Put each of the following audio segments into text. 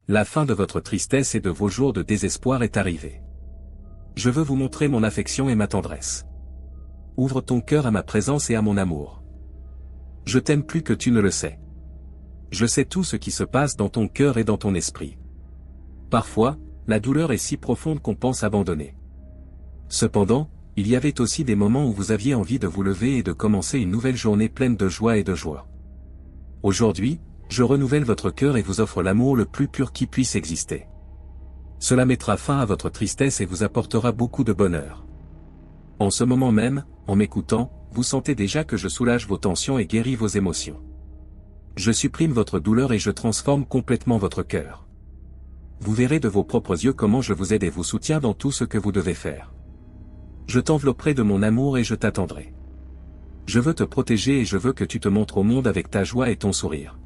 La fin de votre tristesse et de vos jours de désespoir est arrivée. Je veux vous montrer mon affection et ma tendresse. Ouvre ton cœur à ma présence et à mon amour. Je t'aime plus que tu ne le sais. Je sais tout ce qui se passe dans ton cœur et dans ton esprit. Parfois, la douleur est si profonde qu'on pense abandonner. Cependant, il y avait aussi des moments où vous aviez envie de vous lever et de commencer une nouvelle journée pleine de joie et de joie. Aujourd'hui, je renouvelle votre cœur et vous offre l'amour le plus pur qui puisse exister. Cela mettra fin à votre tristesse et vous apportera beaucoup de bonheur. En ce moment même, en m'écoutant, vous sentez déjà que je soulage vos tensions et guéris vos émotions. Je supprime votre douleur et je transforme complètement votre cœur. Vous verrez de vos propres yeux comment je vous aide et vous soutiens dans tout ce que vous devez faire. Je t'envelopperai de mon amour et je t'attendrai. Je veux te protéger et je veux que tu te montres au monde avec ta joie et ton sourire.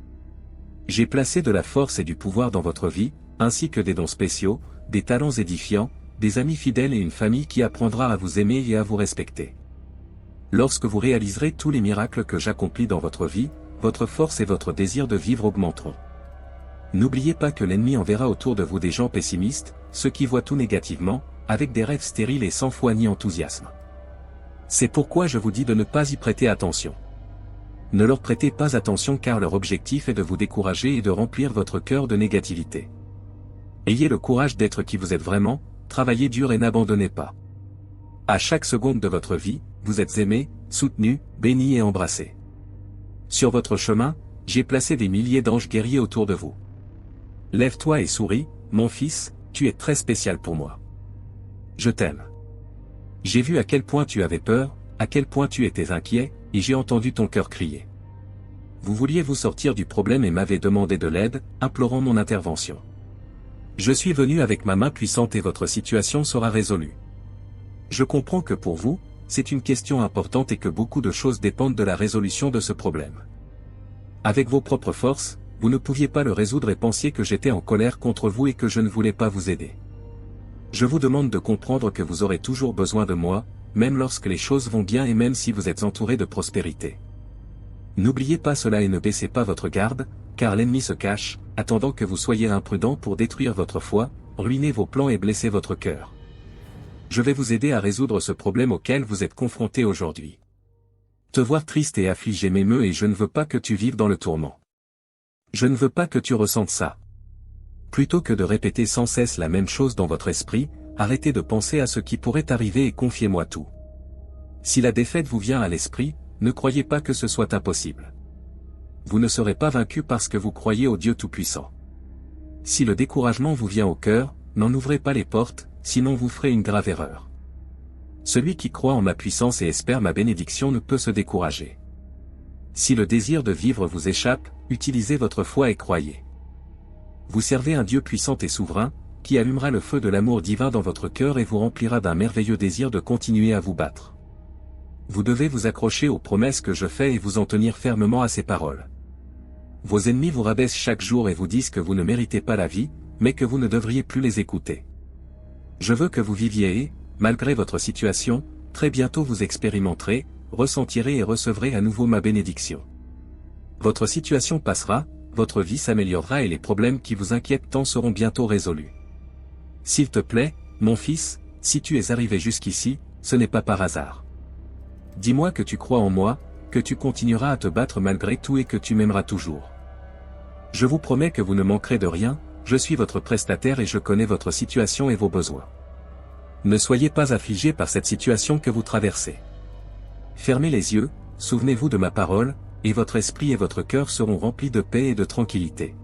J'ai placé de la force et du pouvoir dans votre vie, ainsi que des dons spéciaux, des talents édifiants, des amis fidèles et une famille qui apprendra à vous aimer et à vous respecter. Lorsque vous réaliserez tous les miracles que j'accomplis dans votre vie, votre force et votre désir de vivre augmenteront. N'oubliez pas que l'ennemi enverra autour de vous des gens pessimistes, ceux qui voient tout négativement, avec des rêves stériles et sans foi ni enthousiasme. C'est pourquoi je vous dis de ne pas y prêter attention. Ne leur prêtez pas attention car leur objectif est de vous décourager et de remplir votre cœur de négativité. Ayez le courage d'être qui vous êtes vraiment, travaillez dur et n'abandonnez pas. À chaque seconde de votre vie, vous êtes aimé, soutenu, béni et embrassé. Sur votre chemin, j'ai placé des milliers d'anges guerriers autour de vous. Lève-toi et souris, mon fils, tu es très spécial pour moi. Je t'aime. J'ai vu à quel point tu avais peur, à quel point tu étais inquiet, et j'ai entendu ton cœur crier. Vous vouliez vous sortir du problème et m'avez demandé de l'aide, implorant mon intervention. Je suis venu avec ma main puissante et votre situation sera résolue. Je comprends que pour vous, c'est une question importante et que beaucoup de choses dépendent de la résolution de ce problème. Avec vos propres forces, vous ne pouviez pas le résoudre et pensiez que j'étais en colère contre vous et que je ne voulais pas vous aider. Je vous demande de comprendre que vous aurez toujours besoin de moi, même lorsque les choses vont bien et même si vous êtes entouré de prospérité. N'oubliez pas cela et ne baissez pas votre garde, car l'ennemi se cache, attendant que vous soyez imprudent pour détruire votre foi, ruiner vos plans et blesser votre cœur. Je vais vous aider à résoudre ce problème auquel vous êtes confronté aujourd'hui. Te voir triste et affligé m'émeut et je ne veux pas que tu vives dans le tourment. Je ne veux pas que tu ressentes ça. Plutôt que de répéter sans cesse la même chose dans votre esprit, arrêtez de penser à ce qui pourrait arriver et confiez-moi tout. Si la défaite vous vient à l'esprit, ne croyez pas que ce soit impossible. Vous ne serez pas vaincu parce que vous croyez au Dieu Tout-Puissant. Si le découragement vous vient au cœur, n'en ouvrez pas les portes, sinon vous ferez une grave erreur. Celui qui croit en ma puissance et espère ma bénédiction ne peut se décourager. Si le désir de vivre vous échappe, utilisez votre foi et croyez. Vous servez un Dieu puissant et souverain, qui allumera le feu de l'amour divin dans votre cœur et vous remplira d'un merveilleux désir de continuer à vous battre. Vous devez vous accrocher aux promesses que je fais et vous en tenir fermement à ces paroles. Vos ennemis vous rabaissent chaque jour et vous disent que vous ne méritez pas la vie, mais que vous ne devriez plus les écouter. Je veux que vous viviez et, malgré votre situation, très bientôt vous expérimenterez, ressentirez et recevrez à nouveau ma bénédiction. Votre situation passera, votre vie s'améliorera et les problèmes qui vous inquiètent tant seront bientôt résolus. S'il te plaît, mon fils, si tu es arrivé jusqu'ici, ce n'est pas par hasard. Dis-moi que tu crois en moi, que tu continueras à te battre malgré tout et que tu m'aimeras toujours. Je vous promets que vous ne manquerez de rien, je suis votre prestataire et je connais votre situation et vos besoins. Ne soyez pas affligés par cette situation que vous traversez. Fermez les yeux, souvenez-vous de ma parole, et votre esprit et votre cœur seront remplis de paix et de tranquillité.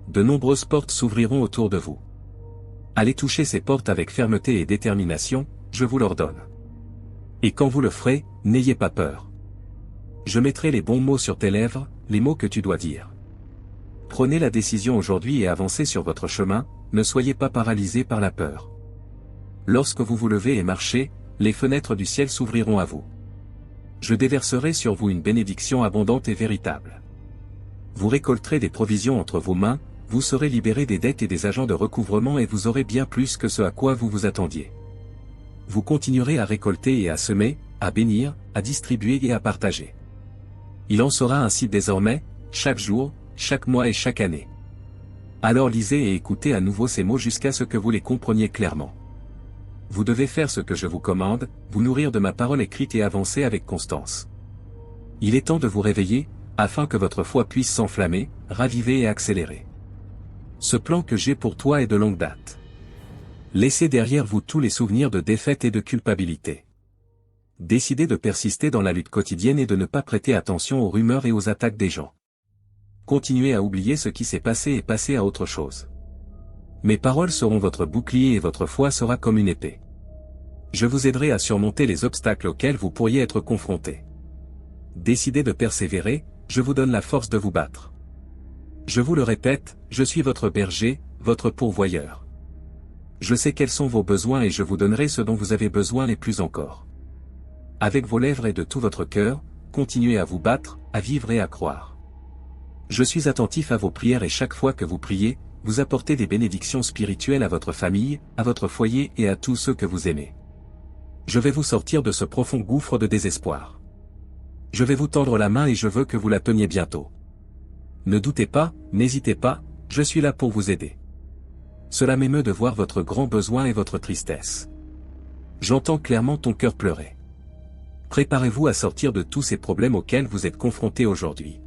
De nombreuses portes s'ouvriront autour de vous. Allez toucher ces portes avec fermeté et détermination, je vous l'ordonne. Et quand vous le ferez, n'ayez pas peur. Je mettrai les bons mots sur tes lèvres, les mots que tu dois dire. Prenez la décision aujourd'hui et avancez sur votre chemin, ne soyez pas paralysés par la peur. Lorsque vous vous levez et marchez, les fenêtres du ciel s'ouvriront à vous. Je déverserai sur vous une bénédiction abondante et véritable. Vous récolterez des provisions entre vos mains, vous serez libérés des dettes et des agents de recouvrement et vous aurez bien plus que ce à quoi vous vous attendiez. Vous continuerez à récolter et à semer, à bénir, à distribuer et à partager. Il en sera ainsi désormais, chaque jour, chaque mois et chaque année. Alors lisez et écoutez à nouveau ces mots jusqu'à ce que vous les compreniez clairement. Vous devez faire ce que je vous commande, vous nourrir de ma parole écrite et avancer avec constance. Il est temps de vous réveiller, afin que votre foi puisse s'enflammer, raviver et accélérer. Ce plan que j'ai pour toi est de longue date. Laissez derrière vous tous les souvenirs de défaite et de culpabilité. Décidez de persister dans la lutte quotidienne et de ne pas prêter attention aux rumeurs et aux attaques des gens. Continuez à oublier ce qui s'est passé et passez à autre chose. Mes paroles seront votre bouclier et votre foi sera comme une épée. Je vous aiderai à surmonter les obstacles auxquels vous pourriez être confrontés. Décidez de persévérer, je vous donne la force de vous battre. Je vous le répète, je suis votre berger, votre pourvoyeur. Je sais quels sont vos besoins et je vous donnerai ce dont vous avez besoin et plus encore. Avec vos lèvres et de tout votre cœur, continuez à vous battre, à vivre et à croire. Je suis attentif à vos prières et chaque fois que vous priez, vous apportez des bénédictions spirituelles à votre famille, à votre foyer et à tous ceux que vous aimez. Je vais vous sortir de ce profond gouffre de désespoir. Je vais vous tendre la main et je veux que vous la teniez bientôt. Ne doutez pas, n'hésitez pas, je suis là pour vous aider. Cela m'émeut de voir votre grand besoin et votre tristesse. J'entends clairement ton cœur pleurer. Préparez-vous à sortir de tous ces problèmes auxquels vous êtes confrontés aujourd'hui.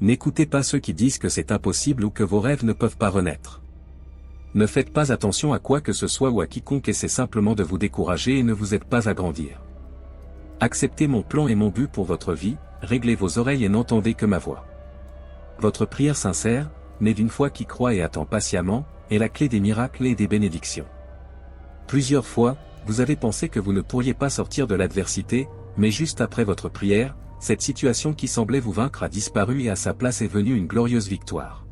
N'écoutez pas ceux qui disent que c'est impossible ou que vos rêves ne peuvent pas renaître. Ne faites pas attention à quoi que ce soit ou à quiconque essaie simplement de vous décourager et ne vous aide pas à grandir. Acceptez mon plan et mon but pour votre vie, réglez vos oreilles et n'entendez que ma voix. Votre prière sincère, née d'une foi qui croit et attend patiemment, est la clé des miracles et des bénédictions. Plusieurs fois, vous avez pensé que vous ne pourriez pas sortir de l'adversité, mais juste après votre prière, cette situation qui semblait vous vaincre a disparu et à sa place est venue une glorieuse victoire.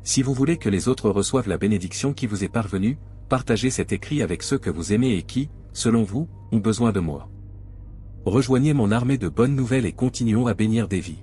Si vous voulez que les autres reçoivent la bénédiction qui vous est parvenue, partagez cet écrit avec ceux que vous aimez et qui, selon vous, ont besoin de moi. Rejoignez mon armée de bonnes nouvelles et continuons à bénir des vies.